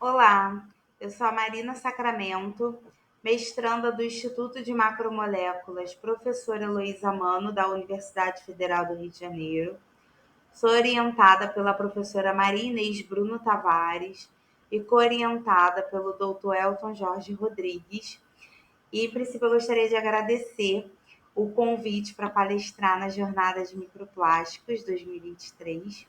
Olá, eu sou a Marina Sacramento, mestranda do Instituto de Macromoléculas, professora Heloísa Mano, da Universidade Federal do Rio de Janeiro. Sou orientada pela professora Maria Inês Bruno Tavares e co-orientada pelo Dr. Elton Jorge Rodrigues. E, em princípio, eu gostaria de agradecer o convite para palestrar na Jornada de Microplásticos 2023.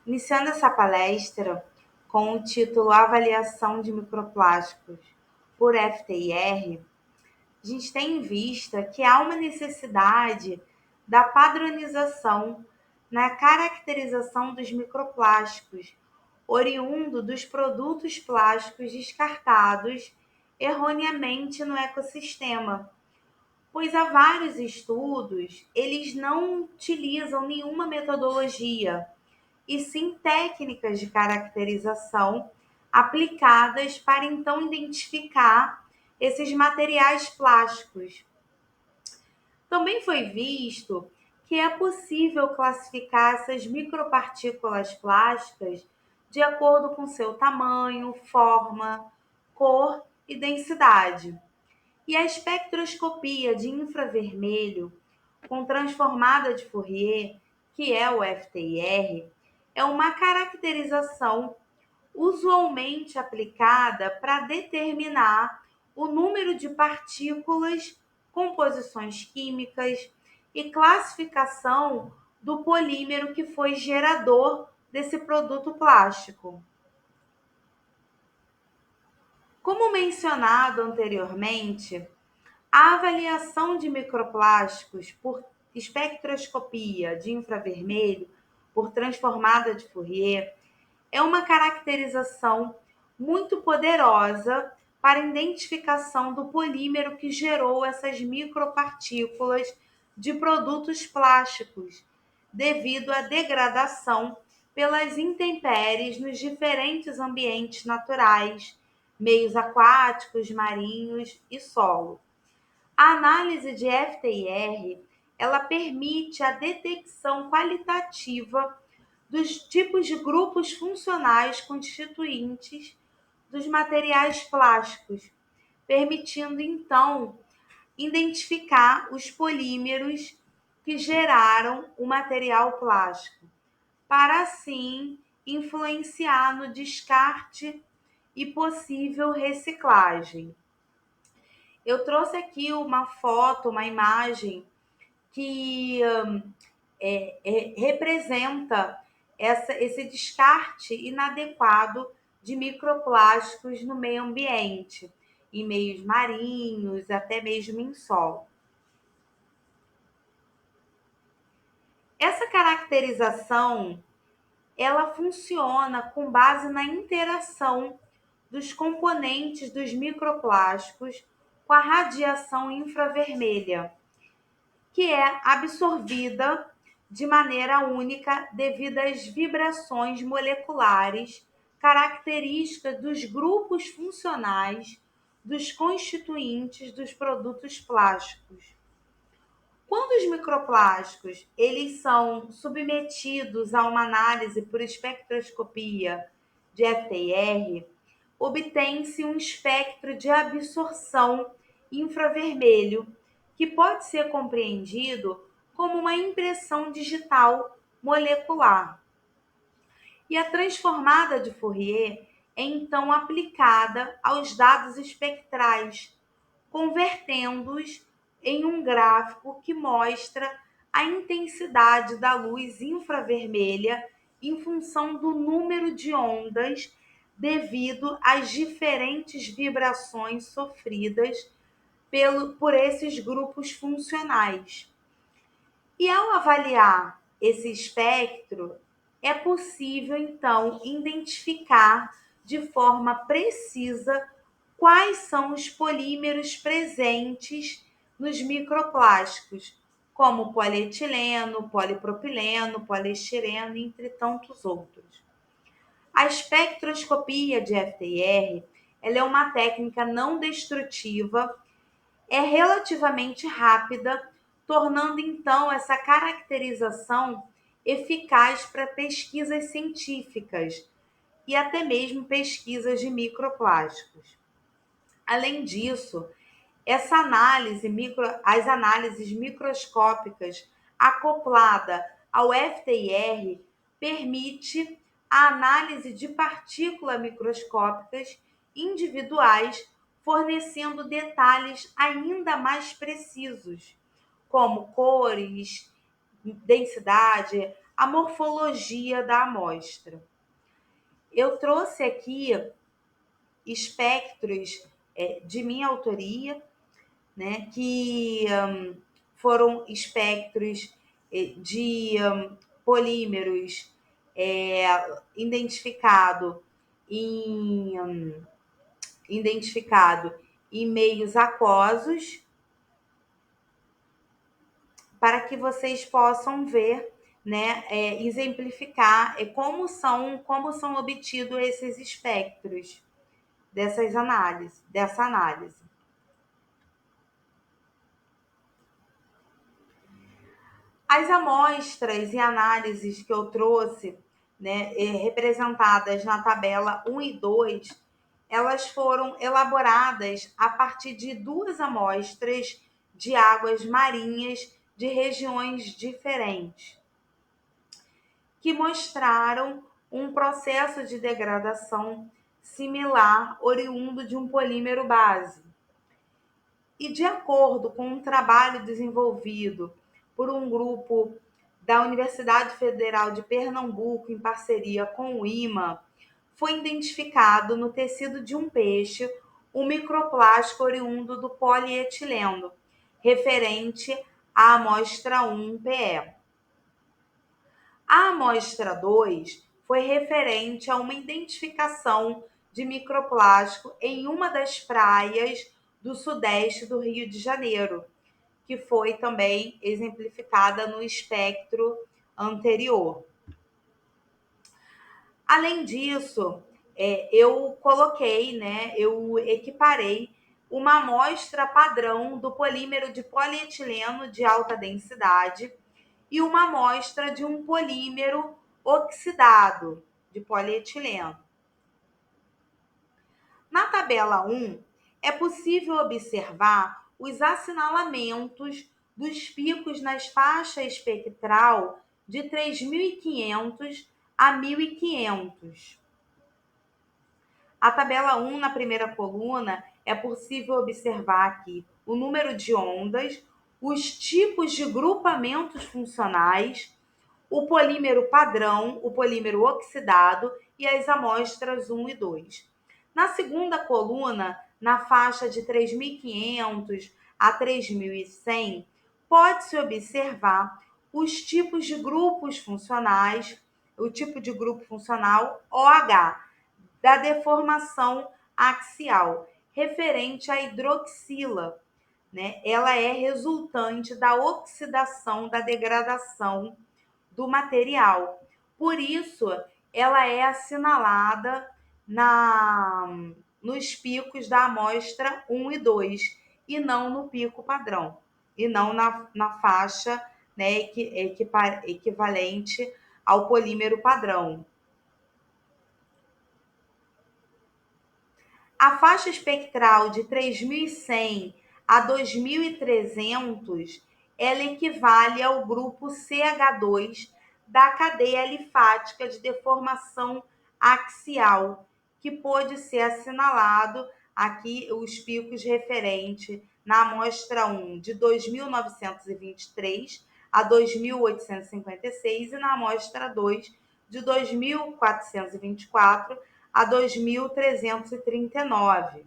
Iniciando essa palestra com o título Avaliação de Microplásticos por FTIR, a gente tem em vista que há uma necessidade da padronização na caracterização dos microplásticos, oriundo dos produtos plásticos descartados erroneamente no ecossistema, pois há vários estudos, eles não utilizam nenhuma metodologia e sim técnicas de caracterização aplicadas para então identificar esses materiais plásticos. Também foi visto que é possível classificar essas micropartículas plásticas de acordo com seu tamanho, forma, cor e densidade. E a espectroscopia de infravermelho com transformada de Fourier, que é o FTIR, é uma caracterização usualmente aplicada para determinar o número de partículas, composições químicas e classificação do polímero que foi gerador desse produto plástico. Como mencionado anteriormente, a avaliação de microplásticos por espectroscopia de infravermelho por transformada de Fourier é uma caracterização muito poderosa para a identificação do polímero que gerou essas micropartículas de produtos plásticos, devido à degradação pelas intempéries nos diferentes ambientes naturais, meios aquáticos, marinhos e solo. A análise de FTIR, ela permite a detecção qualitativa dos tipos de grupos funcionais constituintes dos materiais plásticos, permitindo então identificar os polímeros que geraram o material plástico, para assim influenciar no descarte e possível reciclagem. Eu trouxe aqui uma foto, uma imagem que representa esse descarte inadequado de microplásticos no meio ambiente, em meios marinhos, até mesmo em solo. Essa caracterização, ela funciona com base na interação dos componentes dos microplásticos com a radiação infravermelha, que é absorvida de maneira única devido às vibrações moleculares características dos grupos funcionais dos constituintes dos produtos plásticos. Quando os microplásticos eles são submetidos a uma análise por espectroscopia de FTIR, obtém-se um espectro de absorção infravermelho, que pode ser compreendido como uma impressão digital molecular. E a transformada de Fourier é então aplicada aos dados espectrais, convertendo-os em um gráfico que mostra a intensidade da luz infravermelha em função do número de ondas devido às diferentes vibrações sofridas por esses grupos funcionais. E ao avaliar esse espectro, é possível então identificar de forma precisa quais são os polímeros presentes nos microplásticos, como polietileno, polipropileno, poliestireno, entre tantos outros. A espectroscopia de FTIR, ela é uma técnica não destrutiva, é relativamente rápida, tornando então essa caracterização eficaz para pesquisas científicas e até mesmo pesquisas de microplásticos. Além disso, as análises microscópicas acoplada ao FTIR permite a análise de partículas microscópicas individuais, fornecendo detalhes ainda mais precisos, como cores, densidade, a morfologia da amostra. Eu trouxe aqui espectros de minha autoria, né, que foram espectros de polímeros identificado identificado em meios aquosos, para que vocês possam ver, né, exemplificar como são obtidos esses espectros dessa análise. As amostras e análises que eu trouxe, né, representadas na tabela 1 e 2, elas foram elaboradas a partir de 2 amostras de águas marinhas de regiões diferentes, que mostraram um processo de degradação similar oriundo de um polímero base. E de acordo com um trabalho desenvolvido por um grupo da Universidade Federal de Pernambuco, em parceria com o IMA, foi identificado no tecido de um peixe um microplástico oriundo do polietileno, referente à amostra 1 PE. A amostra 2 foi referente a uma identificação de microplástico em uma das praias do sudeste do Rio de Janeiro, que foi também exemplificada no espectro anterior. Além disso, eu equiparei uma amostra padrão do polímero de polietileno de alta densidade e uma amostra de um polímero oxidado de polietileno. Na tabela 1, é possível observar os assinalamentos dos picos nas faixas espectral de 3.500 a 1.500. A tabela 1, na primeira coluna, é possível observar aqui o número de ondas, os tipos de grupamentos funcionais, o polímero padrão, o polímero oxidado e as amostras 1 e 2. Na segunda coluna, na faixa de 3.500 a 3.100, pode-se observar os tipos de grupos funcionais, o tipo de grupo funcional OH, da deformação axial, referente à hidroxila, né? Ela é resultante da oxidação, da degradação do material. Por isso, ela é assinalada nos picos da amostra 1 e 2, e não no pico padrão, e não na faixa, né, equivalente ao polímero padrão. A faixa espectral de 3.100 a 2.300, ela equivale ao grupo CH2 da cadeia alifática de deformação axial, que pode ser assinalado aqui os picos referentes na amostra 1 de 2.923 a 2.856 e na amostra 2 de 2.424 a 2.339.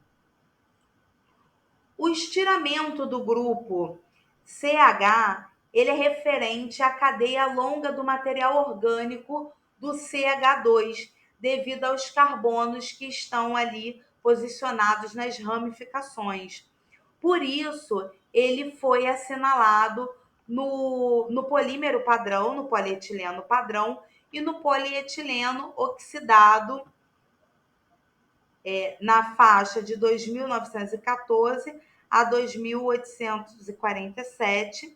O estiramento do grupo CH, ele é referente à cadeia longa do material orgânico do CH2, devido aos carbonos que estão ali posicionados nas ramificações. Por isso, ele foi assinalado no polímero padrão, no polietileno padrão e no polietileno oxidado, na faixa de 2.914 a 2.847,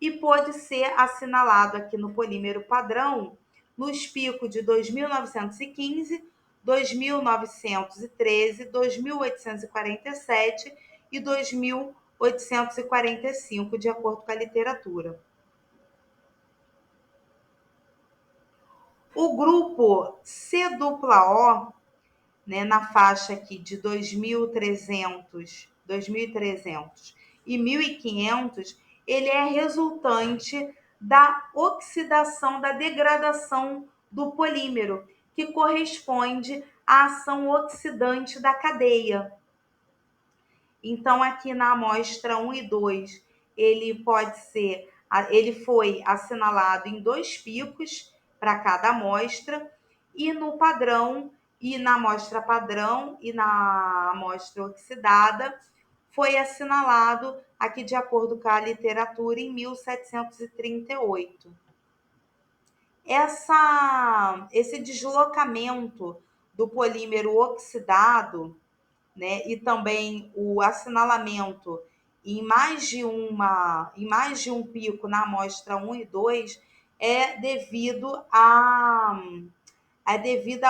e pode ser assinalado aqui no polímero padrão nos picos de 2.915, 2.913, 2.847 e 2.845, de acordo com a literatura. O grupo COO, né, na faixa aqui de 2.300 e 1.500, ele é resultante da oxidação, da degradação do polímero, que corresponde à ação oxidante da cadeia. Então, aqui na amostra 1 e 2, ele foi assinalado em 2 picos para cada amostra, e no padrão, e na amostra padrão e na amostra oxidada, foi assinalado, aqui de acordo com a literatura, em 1738. Esse deslocamento do polímero oxidado, né, e também o assinalamento em mais de um pico na amostra 1 e 2 é devido à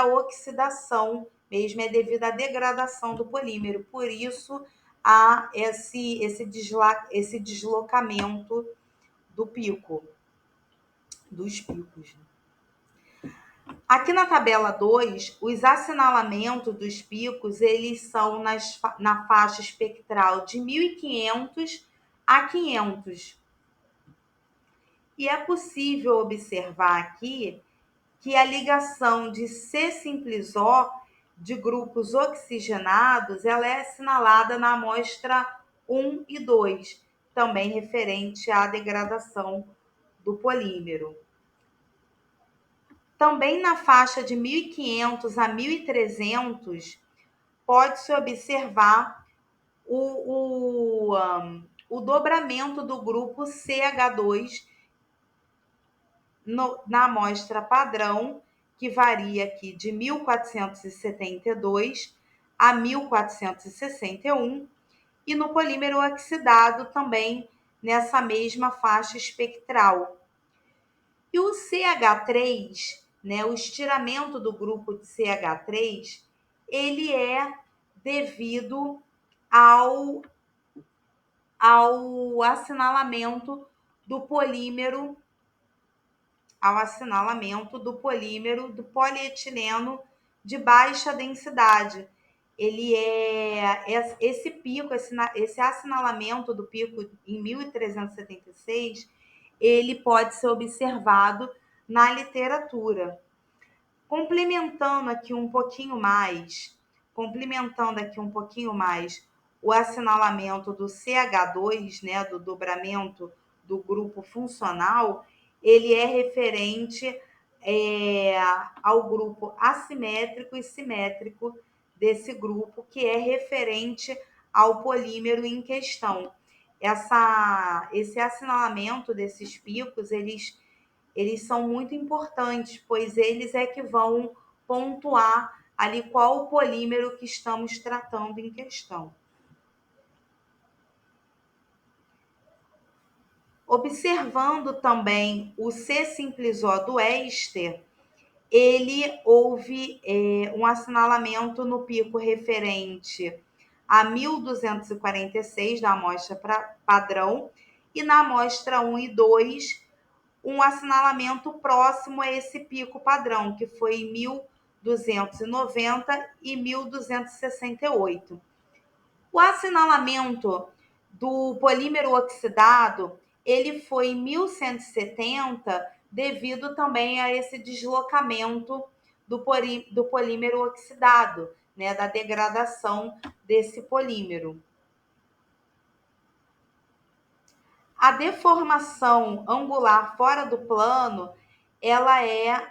oxidação mesmo, é devido à degradação do polímero. Por isso, há esse deslocamento dos picos. Aqui na tabela 2, os assinalamentos dos picos, eles são na faixa espectral de 1.500 a 500. E é possível observar aqui que a ligação de C-O de grupos oxigenados, ela é assinalada na amostra 1 e 2, também referente à degradação do polímero. Também na faixa de 1.500 a 1.300, pode-se observar o dobramento do grupo CH2 na amostra padrão, que varia aqui de 1.472 a 1.461, e no polímero oxidado também nessa mesma faixa espectral. E o CH3, né, o estiramento do grupo de CH3, ele é devido ao assinalamento do polímero, do polietileno de baixa densidade. Esse pico, esse assinalamento do pico em 1376, ele pode ser observado na literatura. Complementando aqui um pouquinho mais o assinalamento do CH2, né, do dobramento do grupo funcional, ele é referente ao grupo assimétrico e simétrico desse grupo, que é referente ao polímero em questão. Esse assinalamento desses picos, eles são muito importantes, pois eles é que vão pontuar ali qual o polímero que estamos tratando em questão. Observando também o C-simplesó do éster, houve um assinalamento no pico referente a 1.246 da amostra padrão, e na amostra 1 e 2, um assinalamento próximo a esse pico padrão, que foi em 1.290 e 1.268. O assinalamento do polímero oxidado, ele foi em 1.170, devido também a esse deslocamento do polímero oxidado, né, da degradação desse polímero. A deformação angular fora do plano, ela é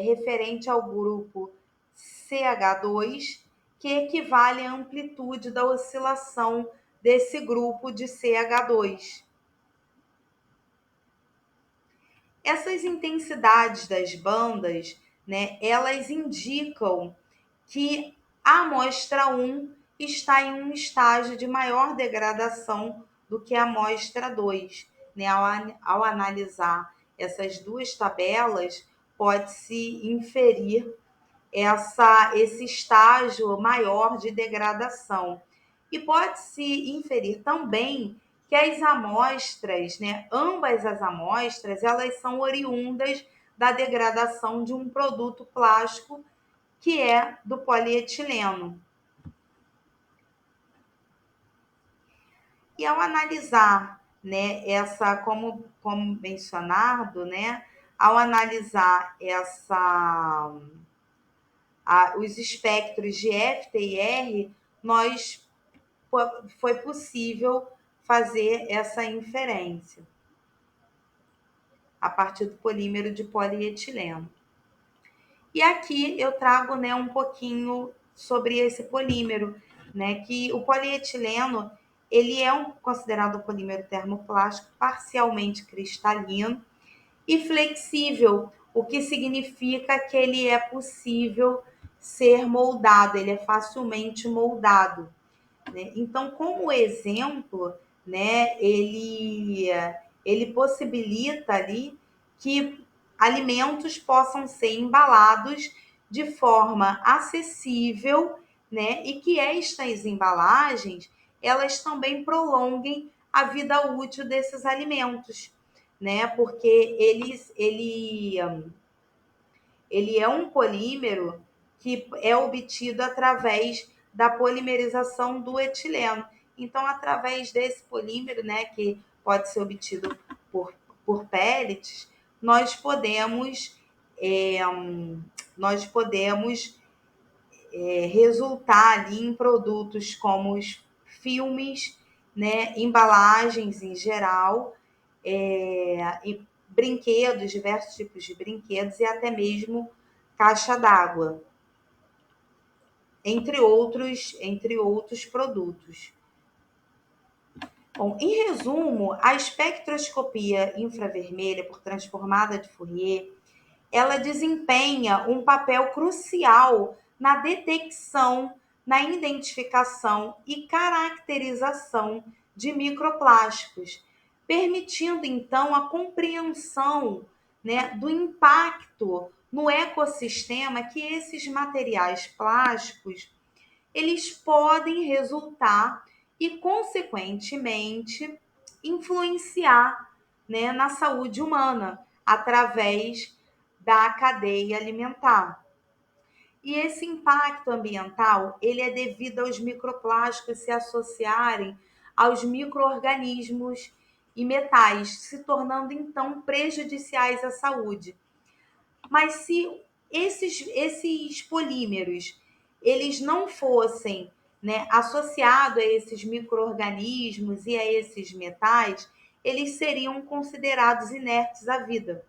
referente ao grupo CH2, que equivale à amplitude da oscilação desse grupo de CH2. Essas intensidades das bandas, né, elas indicam que a amostra 1 está em um estágio de maior degradação do que a amostra 2. Né? Ao analisar essas duas tabelas, pode-se inferir esse estágio maior de degradação. E pode-se inferir também que as amostras, né, ambas as amostras, elas são oriundas da degradação de um produto plástico que é do polietileno. E ao analisar, né, como mencionado, né, ao analisar os espectros de FT e R, foi possível fazer essa inferência a partir do polímero de polietileno. E aqui eu trago, né, um pouquinho sobre esse polímero, né, que o polietileno ele é considerado um polímero termoplástico parcialmente cristalino e flexível, o que significa que ele é possível ser moldado, ele é facilmente moldado. Né? Então, como exemplo, né, ele possibilita ali que alimentos possam ser embalados de forma acessível, né, e que estas embalagens elas também prolonguem a vida útil desses alimentos, né, porque ele é um polímero que é obtido através da polimerização do etileno. Então, através desse polímero, né, que pode ser obtido por pellets, nós podemos, é, nós podemos resultar ali em produtos como os filmes, né, embalagens em geral, e brinquedos, diversos tipos de brinquedos e até mesmo caixa d'água, entre outros produtos. Bom, em resumo, a espectroscopia infravermelha por transformada de Fourier, ela desempenha um papel crucial na detecção, na identificação e caracterização de microplásticos, permitindo então a compreensão, né, do impacto no ecossistema que esses materiais plásticos eles podem resultar e, consequentemente, influenciar, né, na saúde humana através da cadeia alimentar. E esse impacto ambiental, ele é devido aos microplásticos se associarem aos micro-organismos e metais, se tornando então prejudiciais à saúde. Mas se esses polímeros eles não fossem, né, associados a esses micro-organismos e a esses metais, eles seriam considerados inertes à vida.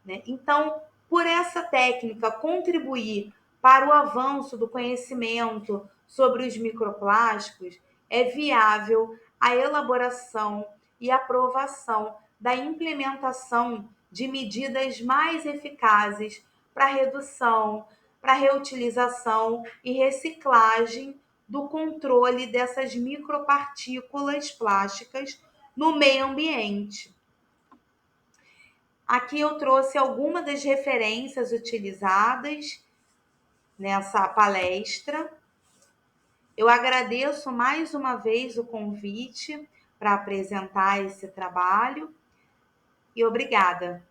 Né? Então, por essa técnica contribuir para o avanço do conhecimento sobre os microplásticos, é viável a elaboração e aprovação da implementação de medidas mais eficazes para redução, para reutilização e reciclagem do controle dessas micropartículas plásticas no meio ambiente. Aqui eu trouxe algumas das referências utilizadas nessa palestra. Eu agradeço mais uma vez o convite para apresentar esse trabalho e obrigada.